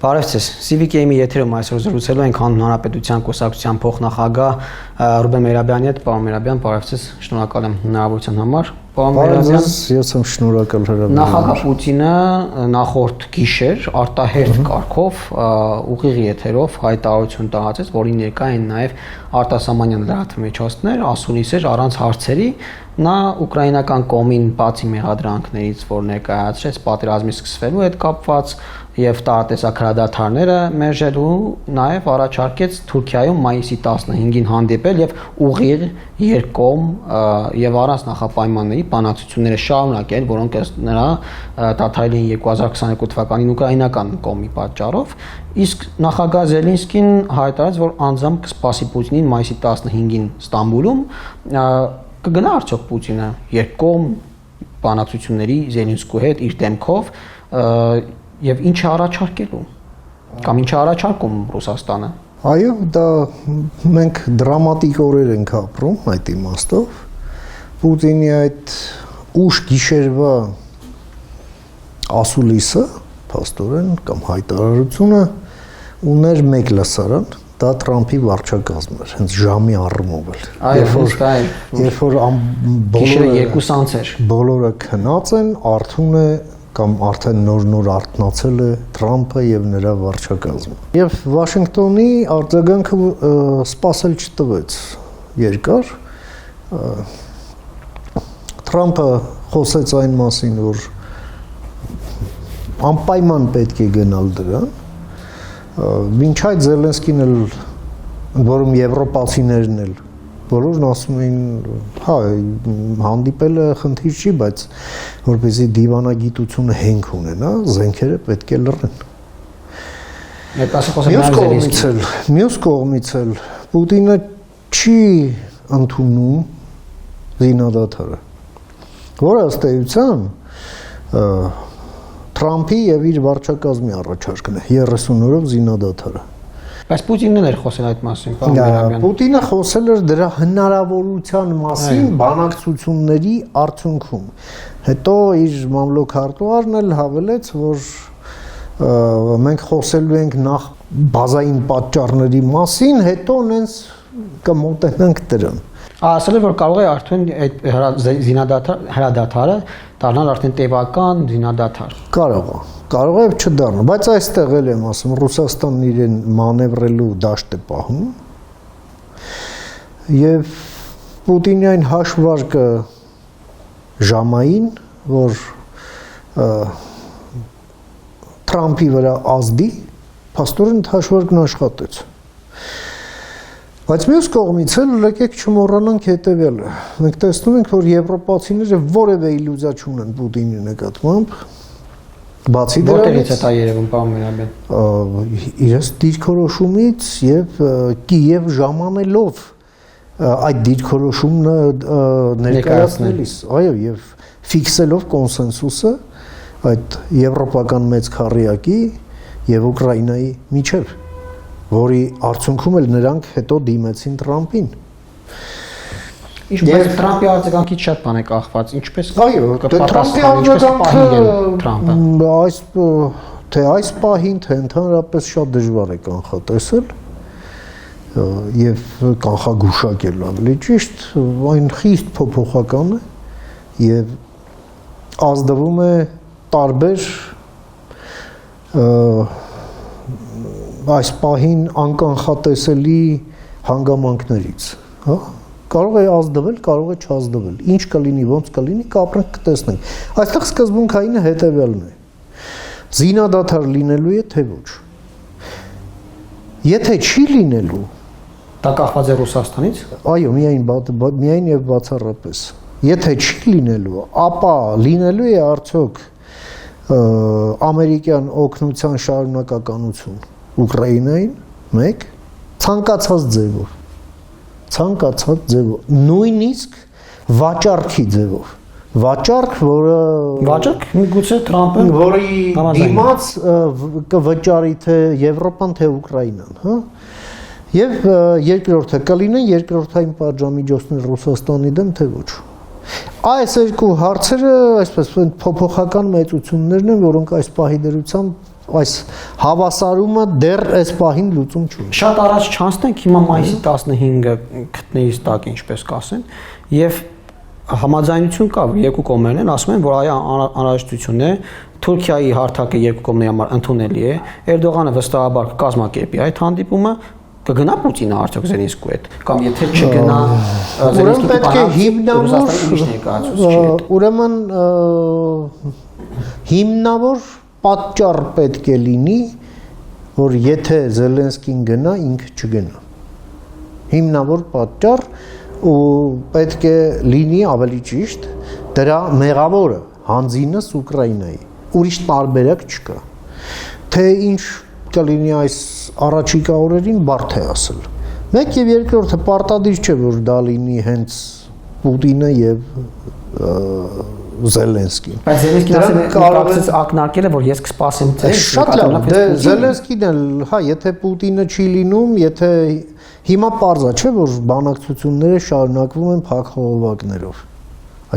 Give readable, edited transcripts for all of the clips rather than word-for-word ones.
Բարև ձեզ։ CVK-ի եթերում այսօր զրուցելու ենք Հանրապետության կուսակցության փոխնախագահ Ռուբեն Մերաբյանի հետ։ Պարոն Մերաբյան, բարև ձեզ։ Շնորհակալ եմ հնարավորության համար։ Պարոն Մերաբյան, ես եմ շնորհակալ հրավերին։ Նախագահ Պուտինը նախորդ գիշեր արտահերթ կարգով ուղիղ եթերով հայտարարություն տարածեց, որի ներկա են նաև արտասահմանյան լրատվամիջոցներ, ասուլիսեր առանց հարցերի։ Նա ուկրաինական կողմին բացի մեղադրանքներից, որ ներկայացրեց պատերազմի սկսվելու հետ կապված եւ տարատեսակ հրադադարները մերժելու, նաև առաջարկեց Թուրքիայում մայիսի 15-ին հանդիպել եւ ուղիղ երկկողմ եւ առանց նախապայմանների բանակցությունները շարունակել, որոնք ըստ նրա դադարել են 2022 թվականին ուկրաինական կողմի պատճառով։ Իսկ նախագահ Զելենսկին հայտարարեց, որ անձամբ կսպասի Պուտինին մայիսի 15-ին Ստամբուլում։ Կգնա արդյոք Պուտինը երկկողմ բանակցությունների Զելենսկու հետ իր դեմքով եւ ինչ է առաջարկելու կամ ինչ է առաջարկում Ռուսաստանը։ Այո, դա մենք դրամատիկ օրեր ենք ապրում այդ իմաստով։ Պուտինի այդ ուշ գիշերվա ասուլիսը, փաստորեն կամ հայտարարությունը ուներ մեկ լսարան, դա Թրամփի վարչակազմն էր, հենց ժամի առումով էլ։ Երբ որ բոլորը քնած են, արթուն է կամ արդեն նոր արթնացել է Թրամփը եւ նրա վարչակազմը։ Եվ Վաշինգտոնի արձագանքը սպասել չտվեց երկար։ Թրամփը խոսեց այն մասին, որ անպայման պետք է գնալ դրան։ Մինչ այդ Զելենսկին էլ, որում եվրոպացիներն էլ բոլորն ասում էին, հա, հանդիպելը խնդիր չի, բայց որպեսզի դիվանագիտությունը հենք ունենա, զենքերը պետք է լռեն։ Մյուս կողմից էլ Պուտինը չի ընդունում զինադադարը, որը ըստ էության Թրամփի եւ իր վարչակազմի առաջարկն է 30 օրով զինադադարը։ Բայց Պուտինն էր խոսել այդ մասին, պարոն Մերաբյան։ Պուտինը խոսել էր դրա հնարավորության մասին բանակցությունների արդյունքում։ Հետո իր մամլոքարտուարն էլ հավելեց, որ մենք խոսելու ենք նախ բազային պատճառների մասին, հետո նենց կմոտենանք դրան։ Ասել է, որ կարող է արդեն այդ հրադադարը դառնալ արդեն տևական զինադադար։ Կարող է չդառնա, բայց այստեղ էլ եմ ասում, Ռուսաստանն իրեն մանևրելու դաշտ է պահում եւ Պուտինի այն հաշվարկը ժամային, որ Թրամփի վրա ազդի, փաստորեն հաշվարկն աշխատեց։ Բայց մյուս կողմից էլ եկեք չմոռանանք հետևյալը։ Մենք տեսնում ենք, որ եվրոպացիները որևէ իլյուզիա չունեն Պուտինի նկատմամբ, բացի դրանից է երևում, պարոն Մերաբյան։ Իրենց դիրքորոշումից եւ Կիև ժամանելով այդ դիրքորոշումն ներկայացնելիս, այո, եւ ֆիքսելով կոնսենսուսը այդ եվրոպական մեծ քառյակի եւ Ուկրաինայի միջև, որի արդյունքում էլ նրանք հետո դիմեցին Թրամփին։ Բայց Թրամփի արձագանքից շատ բան է կախված, ինչպես Թրամփի արձագանքը այս պահին, թե ընդհանրապես շատ դժվար է կանխատեսել եւ կանխագուշակել ավելի ճիշտ, այն խիստ փոփոխական է եւ ազդվում է տարբեր այս պահին անկանխատեսելի հանգամանքներից, հա, կարող է ազդվել, կարող է չազդվել, ինչ կլինի, ոնց կլինի, կապրենք կտեսնենք։ Այստեղ սկզբունքայինը հետևյալն է. զինադադար լինելու է, թե ոչ։ Եթե չի լինելու, դա կախված է Ռուսաստանից։ Այո, միայն եւ բացառապես։ Եթե չի լինելու, ապա լինելու է արդյոք ամերիկյան օգնության շարունակականություն Ուկրաինային, մեկ, ցանկացած ձևով, նույնիսկ վաճառքի ձևով, վաճառք, որը վաճառք միգուցե Թրամփը որի դիմաց կվճարի թե Եվրոպան, թե Ուկրաինան, հա։ Եվ երկրորդը կլինեն երկրորդային պատժամիջոցներ Ռուսաստանի դեմ, թե ոչ։ Այս երկու հարցերը այսպես փոփոխական մեծություններն են, որոնք այս պահի դրությամբ այս հավասարումը դեռ այս պահին լուծում չունի։ Շատ առաջ չանցնենք, հիմա մայիսի 15-ը գտնեից տակ, ինչպես կասեն, եւ համաձայնություն կա երկու կողմերն են, ասում են, որ այ անհրաժեշտություն է, Թուրքիայի հարթակը երկու կողմերի համար ընդունելի է, Էրդողանը վստահաբար կկազմակերպի այդ հանդիպումը, կգնա Պուտինը արդյոք Զելենսկու հետ, կամ եթե չգնա Զելենսկին պետք է հիմնավոր պատճառ պետք է լինի, որ եթե Զելենսկին գնա, ինքը չգնա։ Հիմնավոր պատճառ ու պետք է լինի ավելի ճիշտ դրա մեղավորը հանձինս Ուկրաինայի, ուրիշ տարբերակ չկա։ Թե ինչ կլինի այս առաջիկա օրերին բարդ է ասել։ Մեկ եւ երկրորդը պարտադիր չէ, որ դա լինի հենց Պուտինը եւ Զելենսկին։ Բայց Զելենսկին կարողացած ակնարկել է, որ ես կսպասեմ ձեզ։ Շատ լավ, դե Զելենսկին էլ, հա, եթե Պուտինը չի լինում, եթե հիմա պարզ է, չէ, որ բանակցությունները շարունակվում են փակխաղովակներով,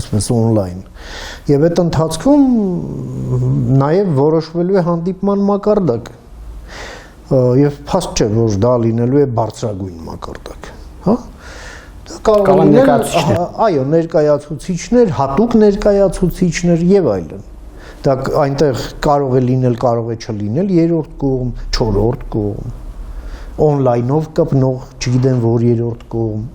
այսպես on-line։ Եվ այդ ընթացքում նաև որոշվելու է հանդիպման մակարդակը։ Եվ փաստ չէ, որ դա լինելու է բարձրագույն մակարդակ, հա։ Դա կարող է լինել, այո, ներկայացուցիչներ, հատուկ ներկայացուցիչներ եւ այլն։ Դա այնտեղ կարող է լինել, կարող է չլինել երրորդ կողմ, չորրորդ կողմ, on-line-ով կպնող, չգիտեմ որ երրորդ կողմ։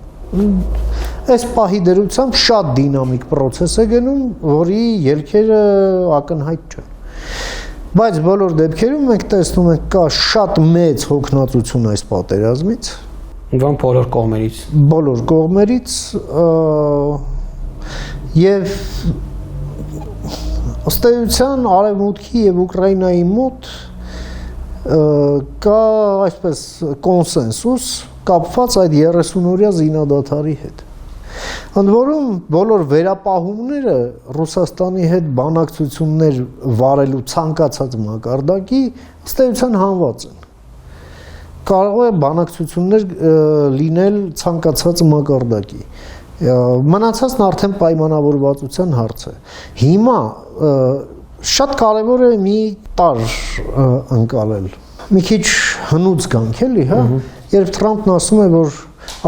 Այս պահի դրությամբ շատ դինամիկ process է գնում, որի ելքերը ակնհայտ չեն։ Բայց բոլոր դեպքերում մենք տեսնում ենք կա շատ մեծ հոգնածություն այս պատերազմից, Ուրեմն բոլոր կողմերից։ Բոլոր կողմերից եւ ըստ էության Արևմուտքի եւ Ուկրաինայի մոտ կա այսպես կոնսենսուս կապված այդ 30-օրյա զինադադարի հետ։ Ընդ որում բոլոր վերապահումները Ռուսաստանի հետ բանակցություններ վարելու ցանկացած մակարդակի ըստ էության հանված են։ Կարող է բանակցություններ լինել ցանկացած մակարդակի։ Մնացածն արդեն պայմանավորվածության հարց է։ Հիմա շատ կարևոր է մի տարր ընկալել։ Մի քիչ հնուց գանք էլի, հա, երբ Թրամփն ասում է, որ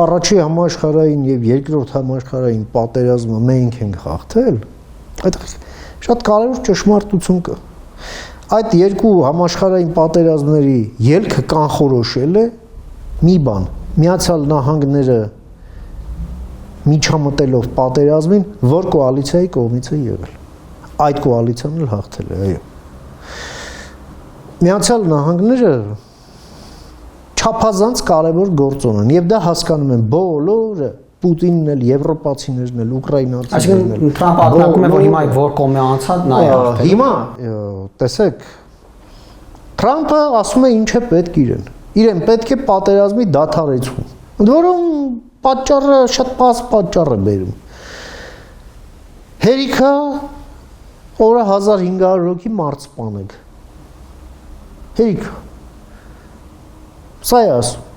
առաջի համաշխարհային եւ երկրորդ համաշխարհային պատերազմը մենք ենք հաղթել, այդ շատ կարևոր ճշմարտություն կա։ Այդ երկու համաշխարհային պատերազմների ելքը կանխորոշել է մի բան՝ Միացյալ Նահանգները միջամտելով պատերազմին, որ կոալիցիայի կողմից է եղել։ Այդ կոալիցիան էլ հաղթել է, այո։ Միացյալ Նահանգները չափազանց կարևոր գործոն են եւ դա հասկանում են բոլորը, Պուտինն էլ, եվրոպացիներն էլ, ուկրաինացիներն էլ։ Այսինքն Թրամփը ակնարկում է, որ հիմա որ կողմի անցած նա է հաղթել։ Հիմա տեսեք, Թրամփը ասում է ինչ է պետք իրեն։ Իրեն պետք է պատերազմի դադարեցում։ Ընդ որում պատճառը շատ պարզ պատճառ է բերում։ Հերիքա օրը 1500 հոգի մարդ սպանեք։ Հերիքա Սա է ասում։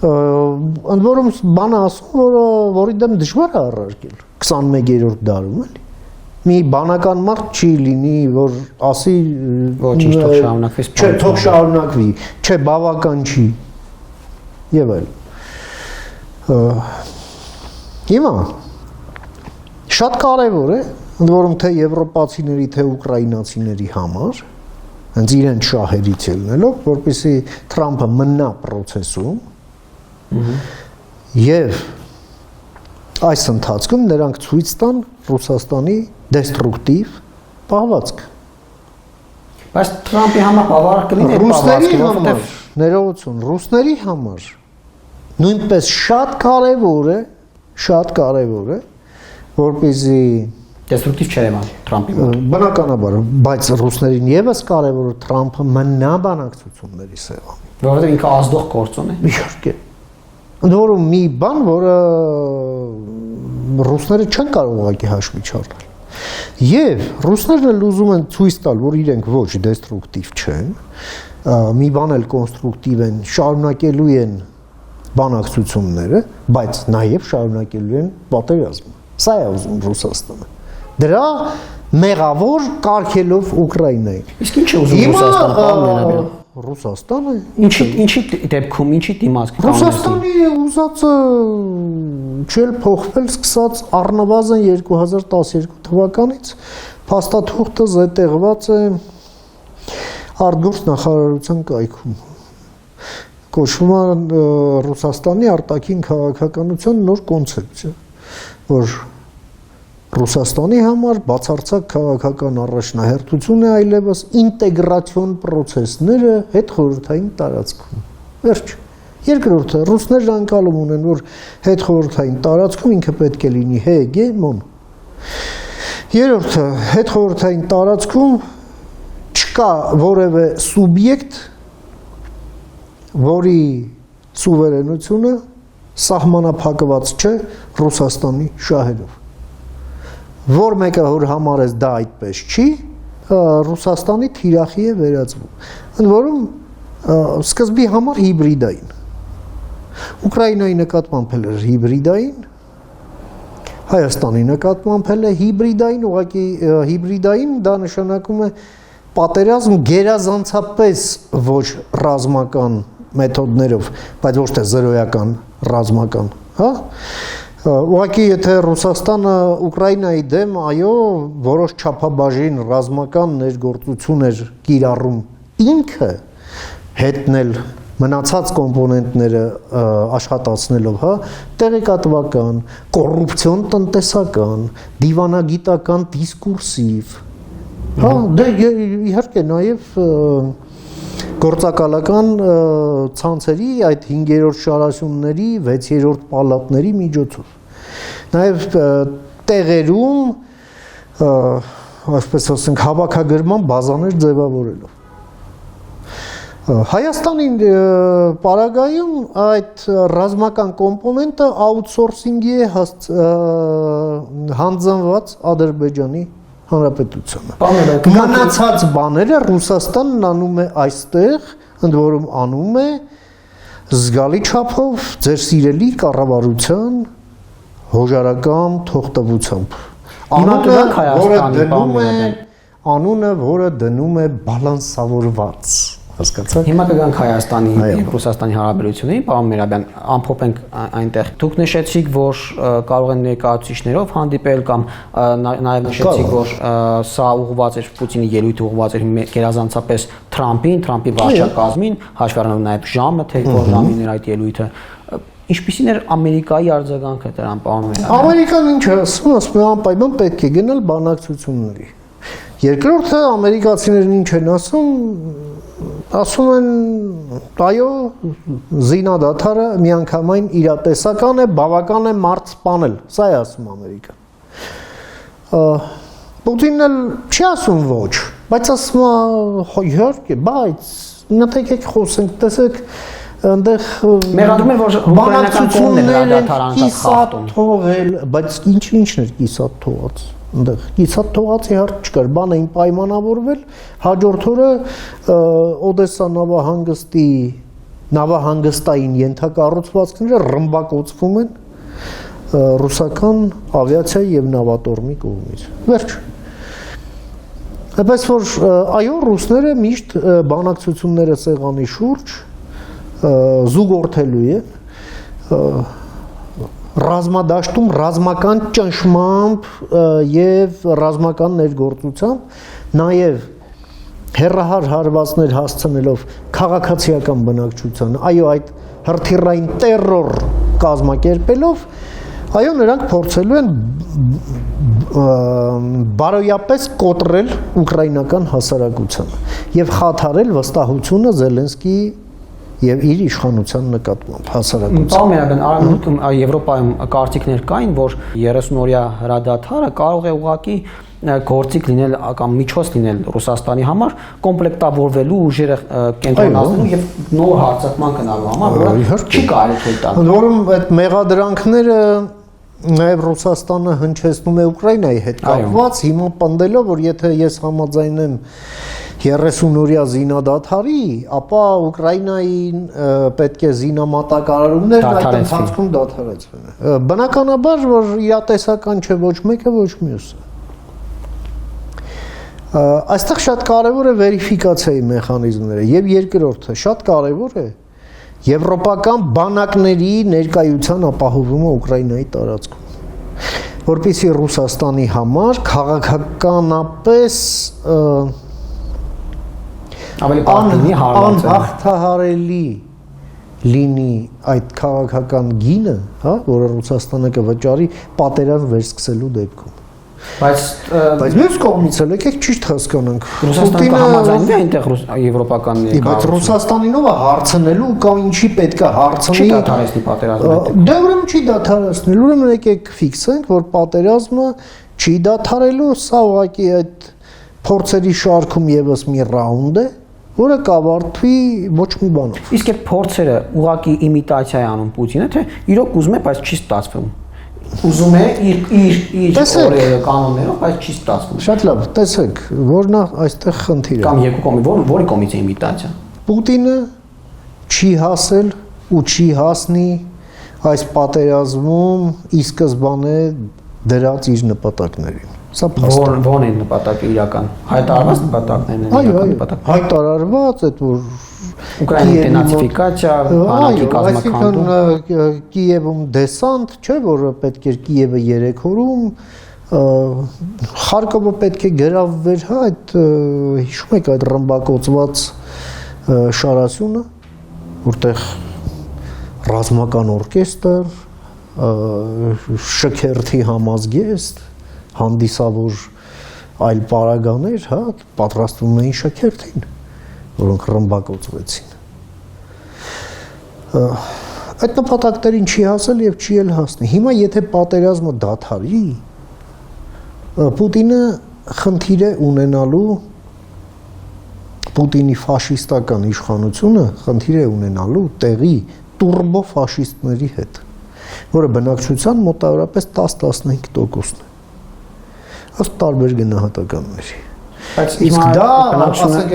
Ընդ որում բանը ասում, որի դեմ դժվար է առարկել 21-րդ դարում էլի։ Մի բանական մարդ չի լինի, որ ասի ոչինչ թող շարունակվի, չէ, թող շարունակվի, չէ, բավական չի։ Եվ այլ։ Հիմա շատ կարևոր է, ընդ որում թե եվրոպացիների, թե ուկրաինացիների համար հենց իրեն շահերից ելնելով, որպեսզի Թրամփը մնա process-ում եւ այս ընթացքում նրանք ցույց տան Ռուսաստանի դեստրուկտիվ պահվածք։ Բայց Թրամփի համար բավարար կլինի ռուսների համար, ներողություն, ռուսների համար նույնպես շատ կարևոր է, որպեսզի դեստրուկտիվ չէ եղան Թրամփի մոտ։ Բնականաբար, բայց ռուսներին եւս կարևոր է Թրամփը մնա բանակցությունների սեղանին։ Որովհետեւ ինքը ազդող գործոն է։ Իհարկե։ Ընդ որում մի բան, որը ռուսները չեն կարող ուղղակի հաշվի չառնել։ Եվ ռուսներն էլ ուզում են ցույց տալ, որ իրենք ոչ դեստրուկտիվ չեն, մի բան էլ կոնստրուկտիվ են, շարունակելու են բանակցությունները, բայց նաեւ շարունակելու են պատերազմը։ Սա է ուզում Ռուսաստանը։ Դրա մեղավոր կարգելով Ուկրաինային։ Իսկ ինչ է ուզում Ռուսաստանը, Ռուսաստանը ինչի դեպքում, ինչի դիմաց Ռուսաստանի ուզածը չել փոխվել սկսած առնվազն 2012 թվականից փաստաթուղթը զետեղված է արտգործ նախարարության կայքում։ Կոչվում է Ռուսաստանի արտաքին քաղաքականության նոր կոնցեպցիա, որ Ռուսաստանի համար բացարձակ քաղաքական առաջնահերթություն է այլևս ինտեգրացիոն process-ները հետխորհրդային տարածքում։ Վերջ։ Երկրորդը ռուսները անկալում ունեն, որ հետխորհրդային տարածքում ինքը պետք է լինի հեգեմոն։ Երրորդը հետխորհրդային տարածքում չկա որևէ սուբյեկտ, որի սուվերենությունը սահմանափակված չէ Ռուսաստանի շահերով։ Որ մեկը որ համարես դա այդպես չի, Ռուսաստանի թիրախի է վերածվում։ Ընդ որում սկզբի համար հիբրիդային։ Ուկրաինայի նկատմամբ էլ էր հիբրիդային, Հայաստանի նկատմամբ էլ է հիբրիդային, ուղղակի հիբրիդային դա նշանակում է պատերազմ գերազանցապես ոչ ռազմական մեթոդներով, բայց ոչ թե զրոյական ռազմական, հա։ Ուղղակի եթե Ռուսաստանը Ուկրաինայի դեմ, այո, որոշ չափաբաժին ռազմական ներգործություն էր կիրառում ինքը հետնել մնացած կոմպոնենտները աշխատացնելով, հա, տեղեկատվական, կոռուպցիոն տնտեսական, դիվանագիտական դիսկուրսիվ, հա, դե իհարկե նաև գործակալական ցանցերի այդ 5-րդ շարաշունների 6-րդ պալատների միջոցով նաև տեղերում այսպես ասենք հավաքագրման բազաներ ձևավորելով Հայաստանի պարագայում այդ ռազմական կոմպոնենտը աուտսորսինգի է հանձնված Ադրբեջանի Հանրապետությունը։ Մնացած բաները Ռուսաստանն անում է այստեղ, ընդ որում անում է զգալի չափով ձեր սիրելի կառավարության հոժարական թողտվությամբ։ Անունը, որը դնում է բալանսավորված, հասկացա՞ք։ Հիմա կգանք Հայաստանի եւ Ռուսաստանի հարաբերություններին, պարոն Միրաբյան, ամփոփենք այնտեղ։ Դուք նշեցիք, որ կարող են ներկայացուցիչներով հանդիպել կամ նաեւ նշեցիք, որ սա ուղղված էր Պուտինի ելույթը ուղղված էր գերազանցապես Թրամփի վարչակազմին, հաշվի առնելով նաեւ ժամը, թե որ ժամին էր այդ ելույթը։ Ինչպիսին էր Ամերիկայի արձագանքը դրան, պարոն Միրաբյան։ Ամերիկան ինչ է ասում, անպայման պետք է գնալ բանակցությունների։ Երկրորդը ամերիկացիներն ինչ են ասում են, այո, զինադադարը միանգամայն իրատեսական է, բավական է մարդ սպանել, սա է ասում Ամերիկան։ Պուտինն էլ չի ասում ոչ, բայց ասում է իհարկե, բայց նայեք խոսենք, տեսեք, այնտեղ մեղադրում են, որ ուկրաինական կողմն է դադարան թողել, բայց ինչն էր կիսատ թողած։ Այնտեղ կիսատ թողածի հարց չկար, բան էին պայմանավորվել, հաջորդ օրը Օդեսա նավահանգստային ենթակառուցվածքները ռմբակոծվում են ռուսական ավիացիայի եւ նավատորմի կողմից։ Վերջ։ Այնպես որ այո, ռուսները միշտ բանակցությունները սեղանի շուրջ զուգորդելու են ռազմադաշտում ռազմական ճնշմամբ եւ ռազմական ներգործությամբ նաեւ հերրահար հարվածներ հասցնելով քաղաքացիական բնակչությանը, այո, այդ հրթիռային տերրոր կազմակերպելով, այո, նրանք փորձելու են բարոյապես կոտրել ուկրաինական հասարակությանը եւ խաթարել վստահությունը Զելենսկիի եւ իր իշխանության նկատմամբ հասարակության։ Պարոն Միրաբյան, Արևմուտքում Եվրոպայում կարծիքներ կային, որ 30-օրյա հրադադարը կարող է ուղղակի գործիք լինել կամ միջոց լինել Ռուսաստանի համար կոմպլեկտավորվելու ուժերը կենտրոնացնելու եւ նոր հարձակման գնալու համար, որը չի կարելի թույլ տալ։ Որում այդ մեղադրանքները նաև Ռուսաստանը հնչեցնում է Ուկրաինայի հետ կապված, հիմա պնդելով, որ եթե ես համաձայնեմ 30-օրյա զինադադարի, ապա Ուկրաինային պետք է զինամատակարարումներ այդ ընթացքում դադարեցվեն։ Բնականաբար, որ իրատեսական չէ ոչ մեկը, ոչ մյուսը։ Այստեղ շատ կարևոր է վերիֆիկացիայի մեխանիզմները եւ երկրորդը շատ կարևոր է եվրոպական բանակների ներկայության ապահովումը Ուկրաինայի տարածքում, որպեսզի Ռուսաստանի համար քաղաքականապես ավելի պարտինի անհաղթահարելի լինի այդ քաղաքական գինը, հա, որը Ռուսաստանը կվճարի պատերազմ վերսկսելու դեպքում։ Բայց մյուս կողմից էլ եկեք ճիշտ հասկանանք։ Ռուսաստանը համաձայնվի այնտեղ եվրոպականների։ Բայց Ռուսաստանին ով է հարցնելու կամ ինչի պետք է հարցնի։ Չի դադարեցնի պատերազմը։ Դե ուրեմն չի դադարեցնել։ Ուրեմն եկեք ֆիքսենք, որ պատերազմը չի դադարելու, սա ուղղակի այդ փորձերի շարքում եւս մի ռաունդ է, որը կավարտվի ոչ մի բանով։ Իսկ այդ փորձերը ուղղակի իմիտացիա է անում Պուտինը, թե իրոք ուզում է, բայց չի ստացվում։ Ուզում է իր օրերը կանոններով, բայց չի ստացվում։ Շատ լավ, տեսեք, որն է այստեղ խնդիրը։ Կամ երկու կողմի, որի կողմից է իմիտացիա։ Պուտինը չի հասել ու չի հասնի այս պատերազմում ի սկզբանե դրած իր նպատակներին։ Սա փաստորեն ո՞ն են նպատակը իրական։ Հայտարարված նպատակներն են իրական նպատակը։ Հայտարարված այդ որ Ուկրաինայի դենացիֆիկացիա, բանակի կազմակերպում, Կիևում դեսանտ, չէ, որը պետք էր Կիևը 3 օրում, Խարկովը պետք է գրավվեր, հա, այդ հիշում եք այդ ռմբակոծված շարասյունը, որտեղ ռազմական օրկեստր, շքերթի համազգեստ, հանդիսավոր այլ պարագաներ, հա, պատրաստվում էին շքերթին, որոնք ռմբակոծվեցին։ Այդ նպատակներին չի հասել եւ չի էլ հասնի։ Հիմա եթե պատերազմը դադարի, Պուտինը խնդիր է ունենալու Պուտինի ֆաշիստական իշխանությունը խնդիր է ունենալու տեղի տուրբո ֆաշիստների հետ, որը բնակչության մոտավորապես 10-15%-ն է։ Ըստ տարբեր գնահատականների։ Բայց իսկ դա ասենք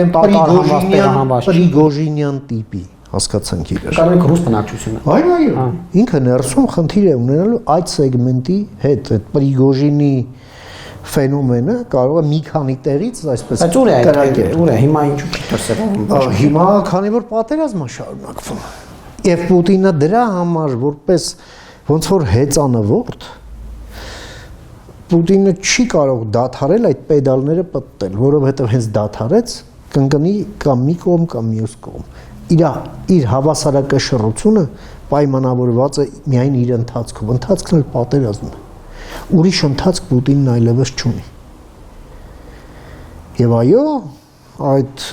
Պրիգոժինյան տիպի, հասկացանք իրար։ Կարող ռուս բնակչությունը։ Այո, ինքը ներսում խնդիր է ունենալու այդ սեգմենտի հետ, այդ Պրիգոժինի ֆենոմենը կարող է մի քանի տեղից այսպես կրակել։ Ուր է հիմա ինչու չի դրսևորվում։ Հիմա քանի որ պատերազմը շարունակվում է։ Եվ Պուտինը դրա համար որպես ոնց որ հեծանվորդ Պուտինը չի կարող դադարել այդ պեդալները պտտել, որովհետև հենց դադարեց կընկնի կամ մի կողմ կամ մյուս կողմ։ Իր հավասարակշռությունը պայմանավորված է միայն իր ընթացքով։ Ընթացքն էլ պատերազմն է։ Ուրիշ ընթացք Պուտինն այլևս չունի։ Եվ այո, այդ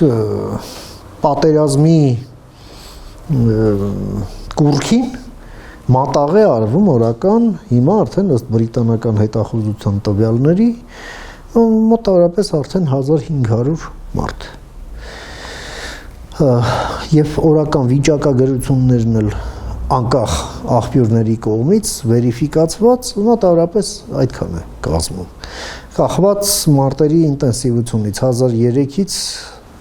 պատերազմի կուրքին մատաղ է արվում օրական հիմա արդեն ըստ բրիտանական հետախուզության տվյալների մոտավորապես արդեն 1500 մարդ։ Եվ օրական վիճակագրություններն էլ անկախ աղբյուրների կողմից վերիֆիկացված մոտավորապես այդքան է կազմում։ Կախված մարտերի ինտենսիվությունից 1003-ից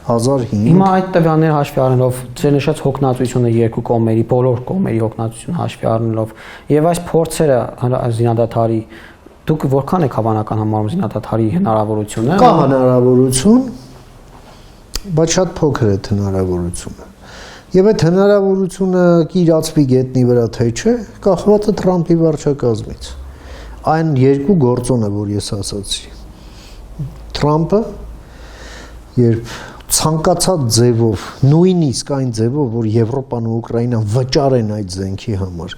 1005։ Հիմա այդ տվյալները հաշվի առնելով, ձեր նշած հոգնածությունը երկու կողմերի, բոլոր կողմերի հոգնածությունը հաշվի առնելով, եւ այս փորձերը զինադադարի, դուք որքան եք հավանական համարում զինադադարի հնարավորությունը։ Կա հնարավորություն, բայց շատ փոքր է հնարավորությունը։ Եվ այդ հնարավորությունը կիրացվի գետնի վրա թե չէ, կախված է Թրամփի վարչակազմից։ Այն երկու գործոնը, որ ես ասացի։ Թրամփը երբ ցանկացած ձևով, նույնիսկ այն ձևով, որ Եվրոպան ու Ուկրաինան վճարեն այդ զենքի համար,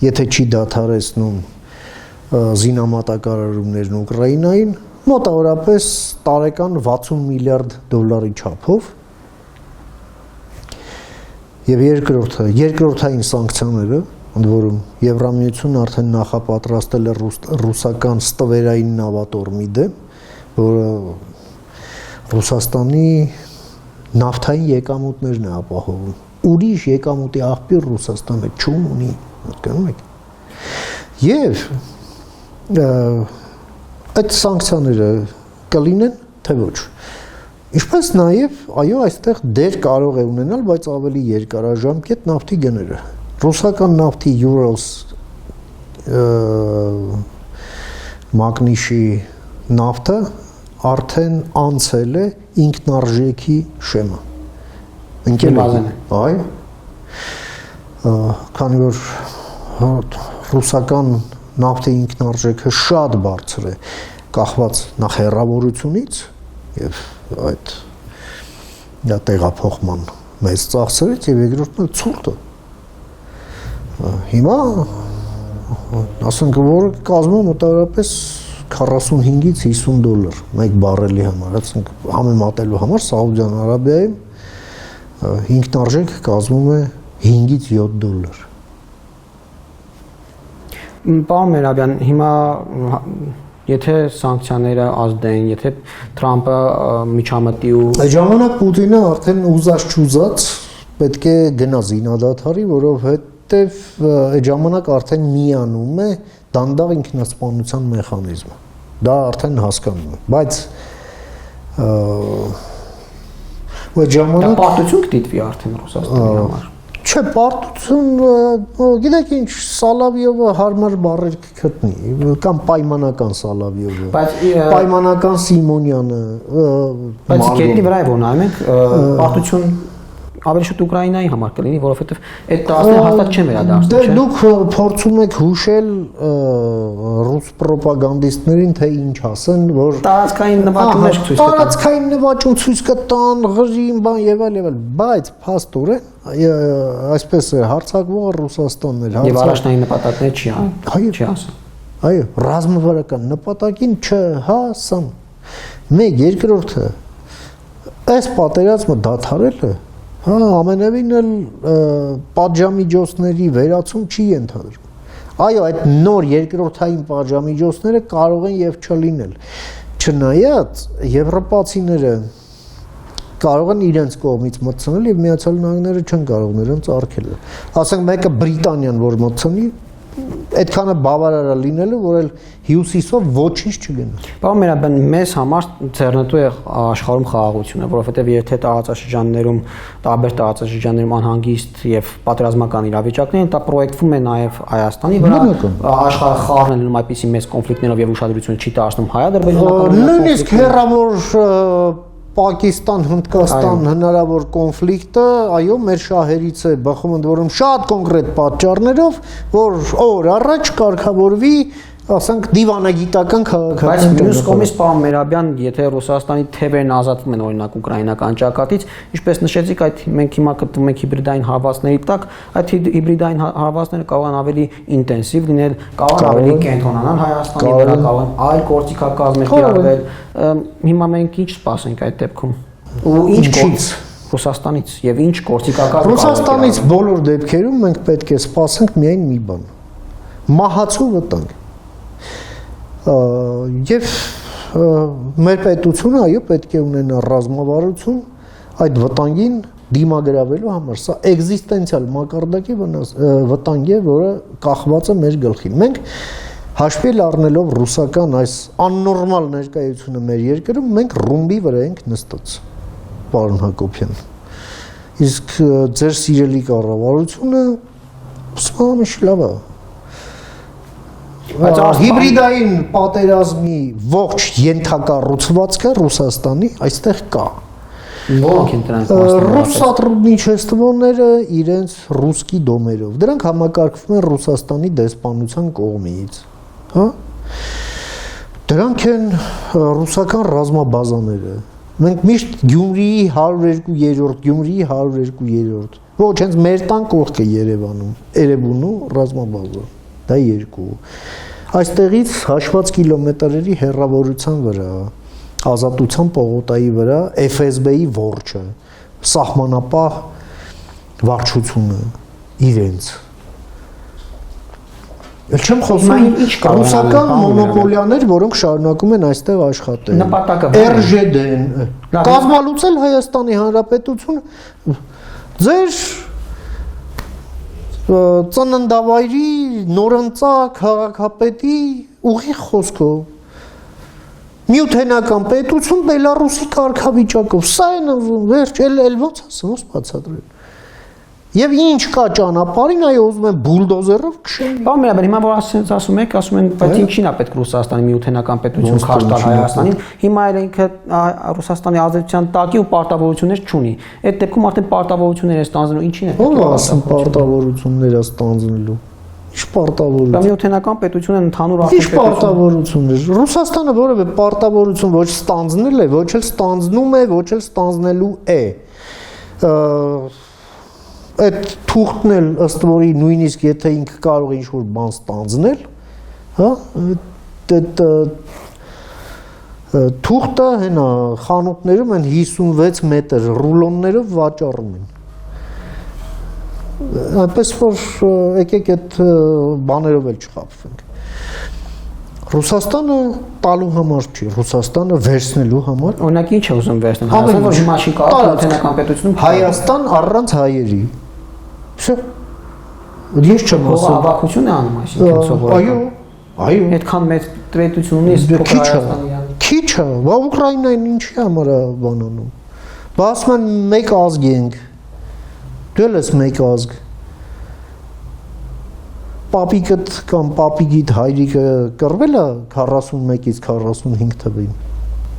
եթե չի դադարեցնում զինամատակարարումներն Ուկրաինային, մոտավորապես տարեկան 60 միլիարդ դոլարի չափով, եւ երկրորդային սանկցիաները, ընդ որում Եվրամիությունն արդեն նախապատրաստել է ռուսական ստվերային նավատորմի դեմ, որը Ռուսաստանի նավթային եկամուտներն է ապահովում։ Ուրիշ եկամուտի աղբյուր Ռուսաստանը չունի, հասկանում եք։ Եվ այդ սանկցիաները կլինեն, թե ոչ։ Ինչպես նաև, այո, այստեղ դեր կարող է ունենալ, բայց ավելի երկարաժամկետ նավթի գները։ Ռուսական նավթի Urals մագնիշի նավթը արդեն անցել է ինքնարժեքի շեմը։ Ընկել է։ Այո։ Քանի որ ռուսական նավթի ինքնարժեքը շատ բարձր է, կախված նախ հեռավորությունից եւ այդ տեղափոխման մեծ ծախսերից եւ երկրորդն էլ ցուրտը։ Հիմա ասենք որ կազմում մոտավորապես 45-ից 50 դոլար մեկ բարելի համար, ասենք համեմատելու համար Սաուդյան Արաբիայում ինքնարժեքը կազմում է 5-ից 7 դոլար։ Պարոն Մերաբյան, հիմա եթե սանկցիաները ազդեն, եթե Թրամփը միջամտի ու այդ ժամանակ Պուտինը արդեն ուզած չուզած պետք է գնա զինադադարի, որովհետև այդ ժամանակ արդեն միանում է դանդաղ ինքնասպանության մեխանիզմը։ Դա արդեն հասկանում է, բայց այդ ժամանակ պարտություն կդիտվի արդեն Ռուսաստանի համար։ Չէ, պարտություն, գիտեք ինչ, Սալավիովը հարմար բառեր կգտնի, կամ պայմանական Սալավիովը, պայմանական Սիմոնյանը, բայց գետնի վրա է որ նայում ենք, պարտություն ավելի շուտ Ուկրաինայի համար կլինի, որովհետև այդ տարածքները հաստատ չեն վերադարձնի, չէ՞։ Դե դուք փորձում եք հուշել ռուս պրոպագանդիստներին, թե ինչ ասեն, որ տարածքային նվաճումներ ցույց կտան։ Տարածքային նվաճում ցույց կտան, ղրիմ, բան եւ այլ, բայց փաստորեն այսպես է հարձակվող Ռուսաստանն էր, եւ առաջնային նպատակներ չի ասում։ Այո, ռազմավարական նպատակին չհասան։ Մեկ երկրորդը այս պատերազմը դադարել է, ամենևին էլ պատժամիջոցների վերացում չի ենթադրվում։ Այո, այդ նոր երկրորդային պատժամիջոցները կարող են եւ չլինել։ Չնայած եվրոպացիները կարող են իրենց կողմից մտցնել եւ Միացյալ Նահանգները չեն կարող նրանց արգելել։ Ասենք մեկը Բրիտանիան որ մտցնի, այդքանը բավարար է լինելու, որ էլ հյուսիսով ոչինչ չգնա։ Պարոն Մերաբյան, մեզ համար ձեռնտու է աշխարհում խաղաղությունը, որովհետև եթե տարածաշրջաններում, տարբեր տարածաշրջաններում անհանգիստ եւ պատերազմական իրավիճակներ են, դա պրոյեկտվում է նաեւ Հայաստանի վրա, աշխարհը խաղաղ է լինում այդպիսի մեծ կոնֆլիկտներով եւ ուշադրություն չի դարձնում հայ-ադրբեջանական նույնիսկ հեռավոր Պակիստան, Հնդկաստան հնարավոր կոնֆլիկտը, այո, մեր շահերից է բխում, ընդ որում շատ կոնկրետ պատճառներով, որ օր առաջ կարգավորվի, ասենք, դիվանագիտական քաղաքացիական։ Բայց մյուս կողմից, պարոն Մերաբյան, եթե Ռուսաստանի թևերն ազատվում են օրինակ ուկրաինական ճակատից, ինչպես նշեցիք, այդ մենք հիմա գտնվում ենք հիբրիդային հարվածների տակ, այդ հիբրիդային հարվածները կարող են ավելի ինտենսիվ լինել, կարող են ավելի կենտրոնանալ Հայաստանի վրա, կարող են այլ գործիքակազմեր կիրառվել։ Հիմա մենք ինչ սպասենք այդ դեպքում։ Ու ինչ կողմից Ռուսաստանից եւ ինչ գործիքակազմ։ Ռուսաստանից բոլոր դեպքերում մենք պետք է սպասենք միայն մի բան՝ մահացու վտանգ։ Եվ մեր պետությունը այո պետք է ունենա ռազմավարություն այդ վտանգին դիմագրավելու համար, սա էգզիստենցիալ մակարդակի վտանգ է, որը կախված է մեր գլխին։ Մենք հաշվի առնելով ռուսական այս աննորմալ ներկայությունը մեր երկրում, մենք ռումբի վրա ենք նստած, պարոն Հակոբյան։ Իսկ ձեր սիրելի կառավարությունը սպամիշ լավ է։ Հիբրիդային պատերազմի ողջ ենթակառուցվածքը Ռուսաստանի այստեղ կա։ Ո՞նք են դրանք ռուս սատրուդնիչեստվոները իրենց ռուսկի դոմերով։ Դրանք համակարգվում են Ռուսաստանի դեսպանության կողմից, հա։ Դրանք են ռուսական ռազմաբազաները։ Մենք միշտ Գյումրիի 102-րդ, Գյումրիի 102-րդ։ Ոչ, հենց մեր տան կողք է Երևանում, Էրեբունու ռազմաբազա։ Դա երկու։ Այստեղից հաշված կիլոմետրերի հեռավորության վրա, Ազատության պողոտայի վրա FSB-ի որջը, սահմանապահ վարչությունը իրենց։ Էլ չեմ խոսում ռուսական մոնոպոլիաներ, որոնք շարունակում են այստեղ աշխատել։ Նպատակը RЖD-ն կազմալուծել Հայաստանի Հանրապետություն ձեր ծննդավայրի նորընծա քաղաքապետի ուղիղ խոսքով Նյութենական պետություն Բելարուսի կարգավիճակով, սա է նվում, վերջ, էլ ոնց ասում, ոնց բացատրել։ Եվ ինչ կա ճանապարհին, այո, ուզում են բուլդոզերով քշեն։ Բան միաբան հիմա որ ասում եք, ասում են, բայց ինչին է պետք Ռուսաստանի միութենական պետություն քաշ տալ Հայաստանին։ Հիմա էլ ինքը Ռուսաստանի ազդեցության տակի ու պարտավորություններ չունի։ Այդ դեպքում արդեն պարտավորություններ է ստանձնելու, ինչին է։ Ո՞վ ասում պարտավորություններ է ստանձնելու։ Ինչ պարտավորություն։ Միութենական պետությունը ընդհանուր Ինչ պարտավորություններ։ Ռուսաստանը որևէ պարտավորություն ոչ ստանձնել է, ոչ էլ ստանձնում է, ոչ էլ ստանձնելու է։ Այդ թուղթն էլ ըստ որի նույնիսկ եթե ինքը կարող է ինչ-որ բան ստանձնել, հա, այդ թուղթը հենա խանութներում են 56 մետր ռուլոններով վաճառում են։ Այնպես որ եկեք այդ բաներով էլ չխաբվենք։ Ռուսաստանը տալու համար չի, Ռուսաստանը վերցնելու համար։ Օրինակ ինչ է ուզում վերցնել։ Հայաստան որ հիմա չի կարող միութենական պետությունում Հայաստան առանց հայերի։ Всё։ Ես չեմ ասում։ Հավաքություն է անում, այսինքն սովորական։ Այո։ Այդքան մեծ պետություն ունի, իսկ քիչ է, բա Ուկրաինային ինչի համար է բանանում։ Բա ասում են մեկ ազգ ենք։ Դու ես մեկ ազգ։ Պապիկդ կամ պապիկիդ հայրիկը կռվել է 41-ից 45 թվին։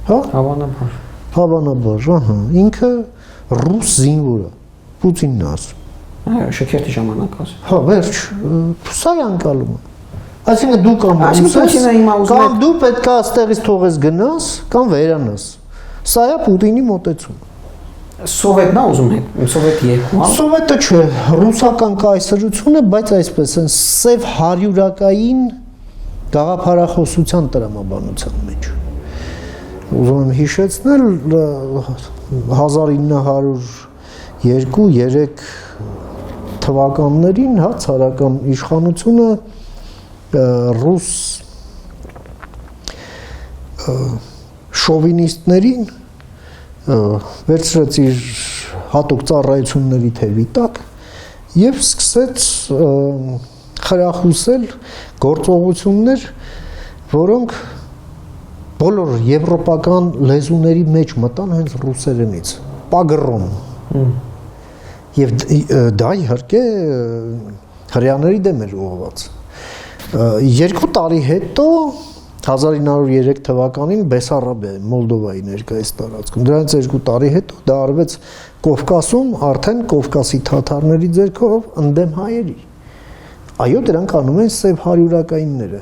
Հա? Հավանաբար։ Հավանաբար, ահա, ինքը ռուս զինվոր է։ Պուտինն է ասում։ Այո, շքերթի ժամանակ ասում։ Հա, վերջ, սա է անկալումը։ Այսինքն դու կամ դու պետք է այստեղից թողես գնաս, կամ վերանաս։ Սա է Պուտինի մոտեցումը։ Սովետն է ուզում հետ, սովետ երկու, հա։ Սովետը չէ, ռուսական կայսրությունը, բայց այսպես են սև հարյուրակային գաղափարախոսության տրամաբանության մեջ։ Ուզում եմ հիշեցնել 1902-3 թվականներին, հա, ցարական իշխանությունը ռուս շովինիստներին վերցրեց իր հատուկ ծառայությունների թևի տակ եւ սկսեց խրախուսել գործողություններ, որոնք բոլոր եվրոպական լեզուների մեջ մտան հենց ռուսերենից, պագրոմ։ Եվ դա իհարկե հրեաների դեմ էր ուղղված։ 2 տարի հետո 1903 թվականին Բեսարաբիա, Մոլդովայի ներկայիս տարածքում։ Դրանից 2 տարի հետո դա արվեց Կովկասում, արդեն Կովկասի թաթարների ձեռքով ընդդեմ հայերի։ Այո, դրանք անում են սև հարյուրակայինները։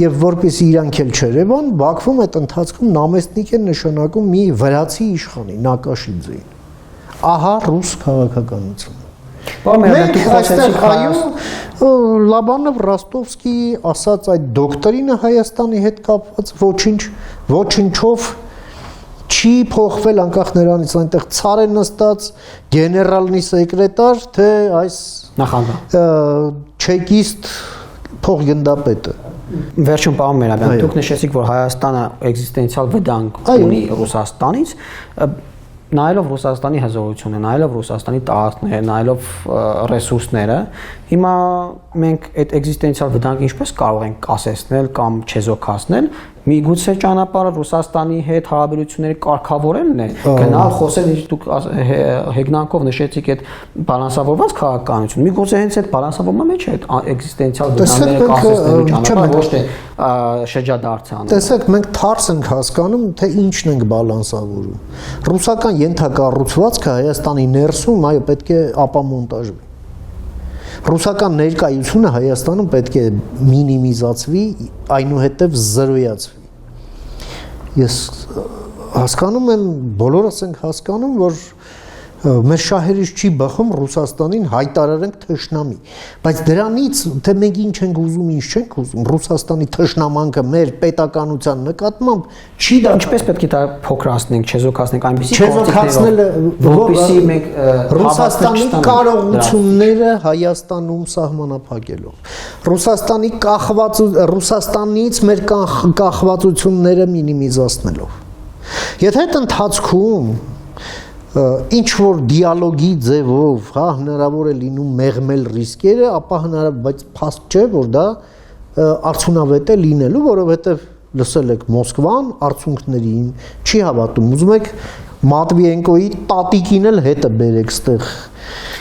Եվ որպեսզի իրանք էլ չերևան, Բաքվում այդ ընթացքում նամեստնիկ են նշանակում մի վրացի իշխանի Նակաշիձեին։ Ահա ռուս քաղաքականությունը։ Մենք այստեղ այո Լաբանով Ռոստովսկի ասած այդ դոկտրինը Հայաստանի հետ կապված ոչինչով չի փոխվել անկախ նրանից այնտեղ ցար է նստած գեներալնի սեկրետար թե այս չեկիստ փոխգնդապետը։ Վերջում պարոն Մերաբյան, դուք նշեցիք, որ Հայաստանը էգզիստենցիալ վտանգ ունի Ռուսաստանից, նայելով Ռուսաստանի հզորությունը, նայելով Ռուսաստանի տարածքները, նայելով ռեսուրսները, հիմա մենք այդ էգզիստենցիալ վտանգը ինչպես կարող ենք կասեցնել կամ չեզոքացնել, միգուցե ճանապարհը Ռուսաստանի հետ հարաբերությունների կարգավորելն է, գնալ խոսել, ինչ դուք հեգնանքով նշեցիք այդ բալանսավորված քաղաքականություն, միգուցե հենց այդ բալանսավորման մեջ է այդ էգզիստենցիալ վտանգները կասեցնելու ճանապարհը, ոչ թե շրջադարձը անում։ Տեսեք, մենք թարս ենք հասկանում, թե ինչն ենք բալանսավորում։ Ռուսական ենթակառուցվածքը Հայաստանի ներսում, այո, պետք է ապամոնտաժվի։ Ռուսական ներկայությունը Հայաստանում պետք է մինիմիզացվի, այնուհետև զրոյացվի։ Ես հասկանում եմ, բոլորս ենք հասկանում, որ մեր շահերից չի բխում Ռուսաստանին հայտարարենք թշնամի, բայց դրանից թե մենք ինչ ենք ուզում, ինչ չենք ուզում, Ռուսաստանի թշնամանքը մեր պետականության նկատմամբ չի դա։ Ինչպես պետք է դա փոքրացնենք, չեզոքացնենք այնպեսի չեզոքացնելը, որպեսզի մենք Ռուսաստանի կարողությունները Հայաստանում սահմանափակելով, Ռուսաստանից մեր կախվածությունները մինիմիզացնելով։ Եթե այդ ընթացքում ինչ որ դիալոգի ձևով, հա, հնարավոր է լինում մեղմել ռիսկերը, ապա հնարավոր, բայց փաստ չէ, որ դա արդյունավետ է լինելու, որովհետև լսել եք Մոսկվան արդյունքներին չի հավատում։ Ուզում եք Մատվիենկոյի տատիկին էլ հետը բերեք ստեղ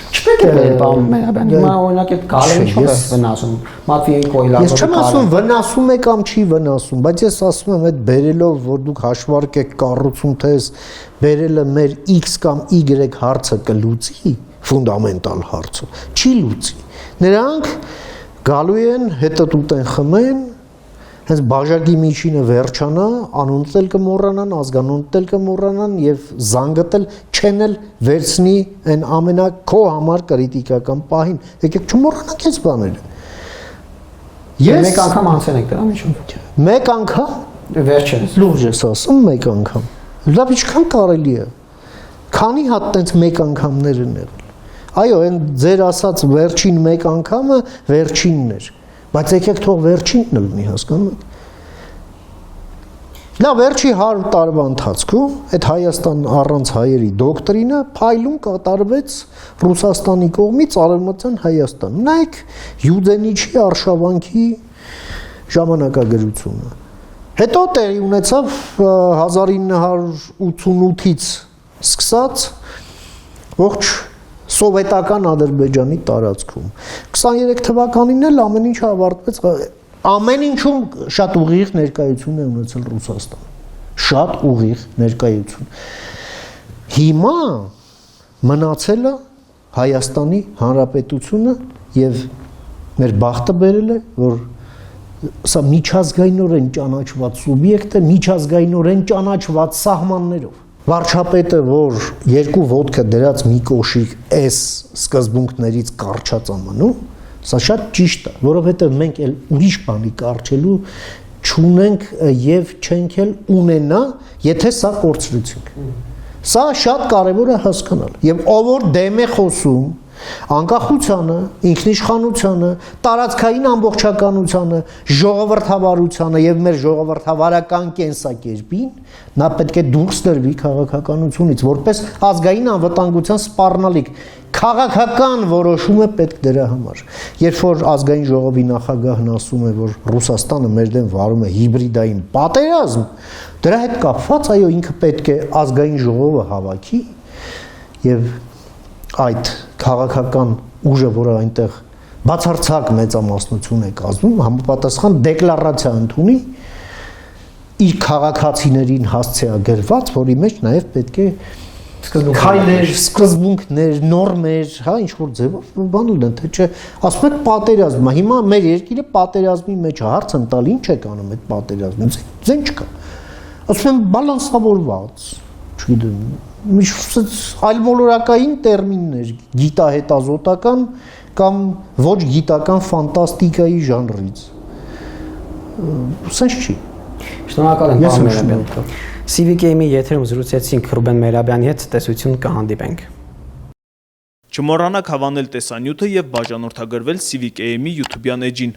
Չպետք է բերել պարոն Մերաբյան։ Հիմա օրինակ այդ գալը ինչու է վնասում։ Մատվիեի կոյլատորը։ Ես չեմ ասում վնասում է կամ չի վնասում, բայց ես ասում եմ այդ բերելով, որ դուք հաշվարկ եք կառուցում, թե այս բերելը մեր X կամ Y հարցը կլուծի, ֆունդամենտալ հարցը, չի լուծի։ Նրանք գալու են, հետը տուտ են խմեն, հենց բաժակի միջինը վերջանա, անունդ էլ կմոռանան, ազգանունդ էլ կմոռանան եւ զանգդ էլ չեն էլ վերցնի այն ամենաքո համար կրիտիկական պահին։ Եկեք չմոռանանք այս բաները։ Ես մեկ անգամ անցել եք դրա միջով։ Մեկ անգամ վերջերս։ լուրջ ես ասում մեկ անգամ։ Լավ ինչքան կարելի է։ Քանի հատ տենց մեկ անգամներ են եղել։ Այո, այն ձեր ասած վերջին մեկ անգամը վերջինն էր։ Բայց եկեք թող վերջինն լինի, հասկանում եք։ Նա վերջի 100 տարվա ընթացքում այդ Հայաստան առանց հայերի դոկտրինը փայլուն կատարվեց Ռուսաստանի կողմից Արևմտյան Հայաստան։ Նայեք Յուդենիչի արշավանքի ժամանակագրությունը։ Հետո տեղի ունեցավ 1988-ից սկսած ողջ սովետական Ադրբեջանի տարածքում 23 թվականին էլ ամեն ինչ ավարտվեց, ամեն ինչում շատ ուղիղ ներկայություն է ունեցել Ռուսաստանը, շատ ուղիղ ներկայություն։ Հիմա մնացել է Հայաստանի Հանրապետությունը եւ մեր բախտը բերել է, որ սա միջազգայինորեն ճանաչված սուբյեկտ է, միջազգայինորեն ճանաչված սահմաններով։ Վարչապետը, որ երկու ոտքը դրած մի կոշիկ այս սկզբունքներից կարճած ամանում, սա շատ ճիշտ է, որովհետև մենք էլ ուրիշ բանի կարճելու չունենք եւ չենք էլ ունենա, եթե սա կորցրեցինք։ Սա շատ կարևոր է հասկանալ։ Եվ ով որ դեմ է խոսում անկախությանը, ինքնիշխանությանը, տարածքային ամբողջականությանը, ժողովրդավարությանը եւ մեր ժողովրդավարական կենսակերպին, նա պետք է դուրս տրվի քաղաքականությունից, որպես ազգային անվտանգության սպառնալիք։ Քաղաքական որոշում է պետք դրա համար։ Երբ որ ազգային ժողովի նախագահն ասում է, որ Ռուսաստանը մեր դեմ վարում է հիբրիդային պատերազմ, դրա հետ կապված, այո, ինքը պետք է ազգային ժողովը հավաքի եւ այդ քաղաքական ուժը, որը այնտեղ բացարձակ մեծամասնություն է կազմում, համապատասխան դեկլարացիա ընդունի իր քաղաքացիներին հասցեագրված, որի մեջ նաև պետք է քայլեր, սկզբունքներ, նորմեր, հա, ինչ որ ձևով բան լինեն, թե չէ, ասում եք պատերազմ, հիմա մեր երկիրը պատերազմի մեջ է, հարց եմ տալ, ինչ եք անում այդ պատերազմից, ձեն չկա։ Ասում եմ բալանսավորված, չգիտեմ, այլ բոլորակային տերմիններ, գիտահետազոտական կամ ոչ գիտական ֆանտաստիկայի ժանրից։ Սենց չի։ Շնորհակալ եմ, պարոն Մերաբյան։ CVK-ի եթերում զրուցեցինք Ռուբեն Մերաբյանի հետ, տեսություն կհանդիպենք։ Չմոռանաք հավանել տեսանյութը եւ բաժանորդագրվել CVK-ի YouTube-յան էջին։